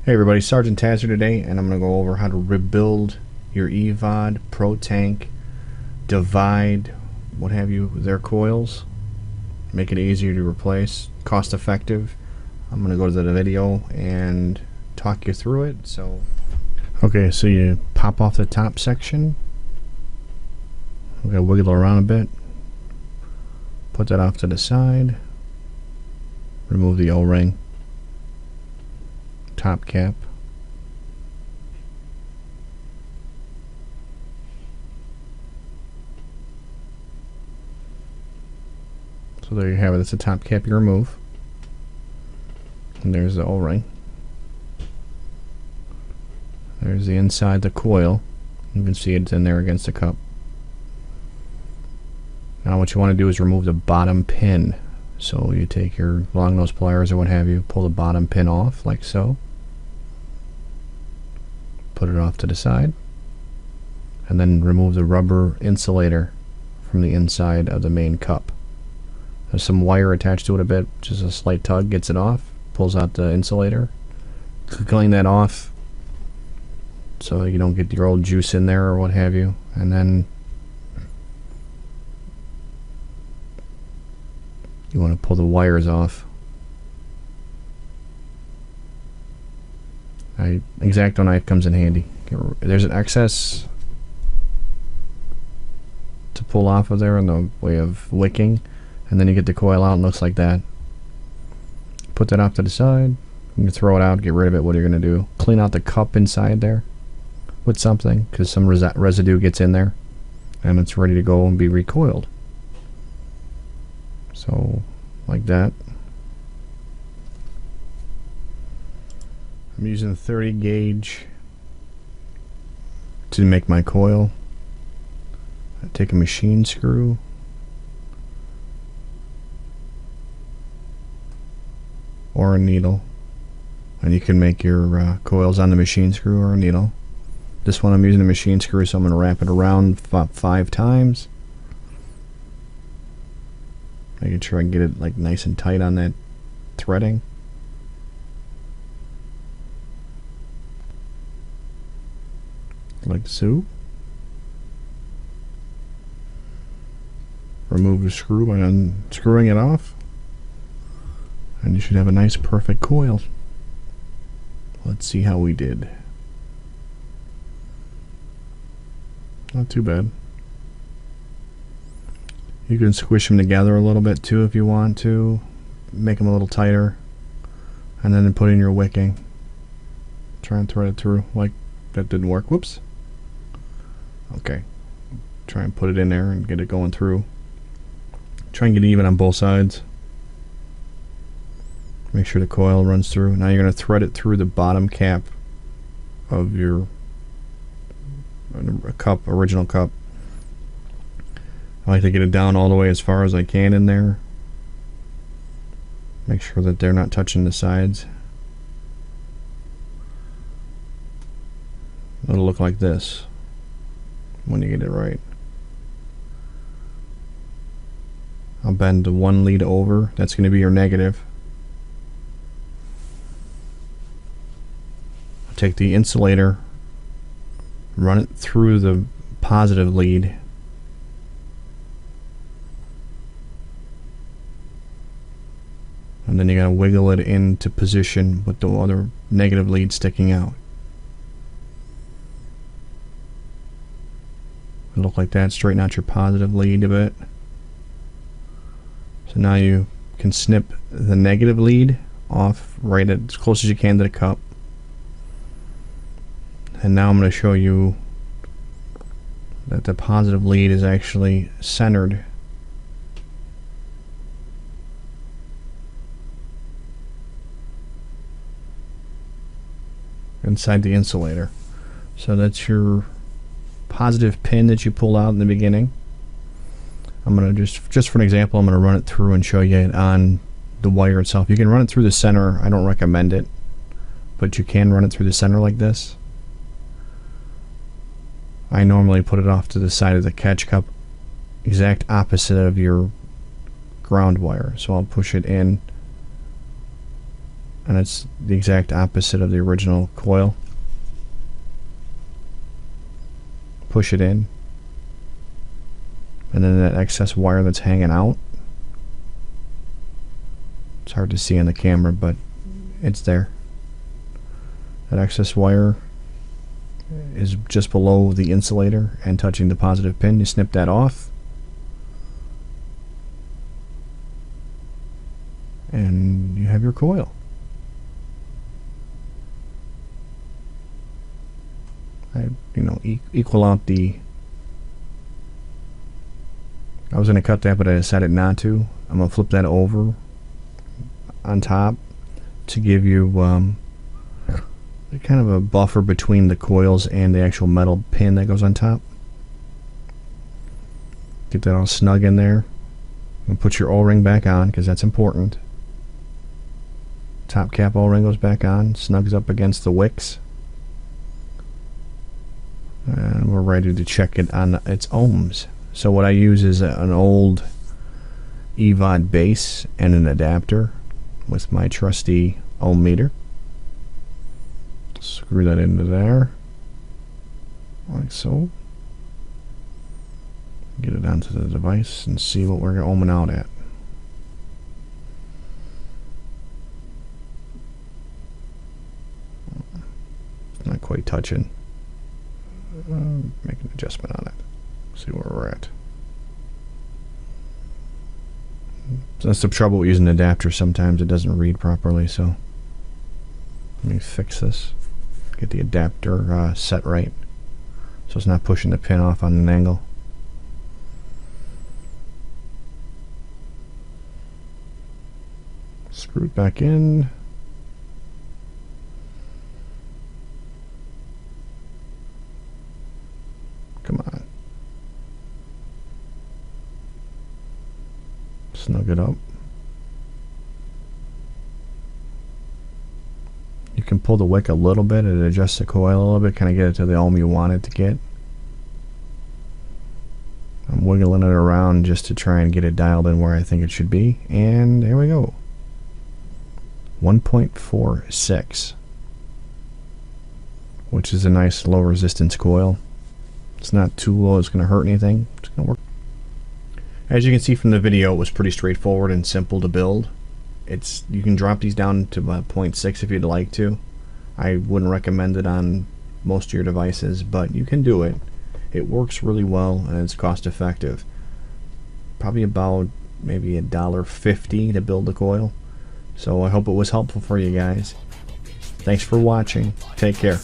Hey everybody, Sgt.Taz here today, and I'm going to go over how to rebuild your evod, protank, divide, what have you, their coils. Make it easier to replace, cost effective. I'm going to go to the video and talk you through it. Okay, so you pop off the top section. We're going to wiggle it around a bit. Put that off to the side. Remove the O-ring. Top cap. So there you have it. That's the top cap you remove. And there's the O-ring. There's the inside the coil. You can see it's in there against the cup. Now what you want to do is remove the bottom pin. So you take your long nose pliers or what have you, pull the bottom pin off like so. Put it off to the side. And then remove the rubber insulator from the inside of the main cup. There's some wire attached to it a bit, just a slight tug gets it off, pulls out the insulator. Clean that off so you don't get your old juice in there or what have you. And then you want to pull the wires off. X-Acto knife comes in handy. There's an excess to pull off of there in the way of wicking, and then you get the coil out and it looks like that. Put that off to the side. You can throw it out, get rid of it. What are you going to do? Clean out the cup inside there with something, because some residue gets in there and it's ready to go and be recoiled. So like that. I'm using a 30 gauge to make my coil. I take a machine screw, or a needle, and you can make your coils on the machine screw or a needle. This one I'm using a machine screw, so I'm going to wrap it around 5 times, making sure I can get it like nice and tight on that threading. Like so. Remove the screw by unscrewing it off, and you should have a nice perfect coil. Let's see how we did. Not too bad. You can squish them together a little bit too if you want to, make them a little tighter, and then put in your wicking. Try and thread it through. Like that didn't work. Whoops. Okay, try and put it in there and get it going through. Try and get it even on both sides. Make sure the coil runs through. Now you're going to thread it through the bottom cap of your cup, original cup. I like to get it down all the way as far as I can in there. Make sure that they're not touching the sides. It'll look like this when you get it right. I'll bend the one lead over. That's going to be your negative. I'll take the insulator, run it through the positive lead, and then you got to wiggle it into position with the other negative lead sticking out. Look like that. Straighten out your positive lead a bit. So now you can snip the negative lead off right as close as you can to the cup. And now I'm going to show you that the positive lead is actually centered inside the insulator. So that's your positive pin that you pulled out in the beginning. I'm going to just for an example, I'm going to run it through and show you it on the wire itself. You can run it through the center. I don't recommend it, but you can run it through the center like this. I normally put it off to the side of the catch cup, exact opposite of your ground wire. So I'll push it in and it's the exact opposite of the original coil. Push it in, and then that excess wire that's hanging out, it's hard to see on the camera, but it's there. That excess wire is just below the insulator and touching the positive pin. You snip that off, and you have your coil. Equal out the... I was going to cut that, but I decided not to. I'm going to flip that over on top to give you kind of a buffer between the coils and the actual metal pin that goes on top. Get that all snug in there. And put your O-ring back on, because that's important. Top cap O-ring goes back on, snugs up against the wicks. And we're ready to check it on its ohms. So what I use is an old evod base and an adapter with my trusty ohm meter. Screw that into there, like so. Get it onto the device and see what we're ohming out at. Not quite touching. Make an adjustment on it. See where we're at. So that's the trouble with using an adapter. Sometimes it doesn't read properly, so let me fix this. Get the adapter set right so it's not pushing the pin off on an angle. Screw it back in. Come on. Snug it up. You can pull the wick a little bit and adjust the coil a little bit, kind of get it to the ohm you want it to get. I'm wiggling it around just to try and get it dialed in where I think it should be, and there we go. 1.46, which is a nice low resistance coil. It's not too low it's going to hurt anything. It's going to work. As you can see from the video, it was pretty straightforward and simple to build. You can drop these down to about 0.6 if you'd like to. I wouldn't recommend it on most of your devices, but you can do it. It works really well and it's cost effective. Probably about maybe $1.50 to build the coil. So I hope it was helpful for you guys. Thanks for watching. Take care.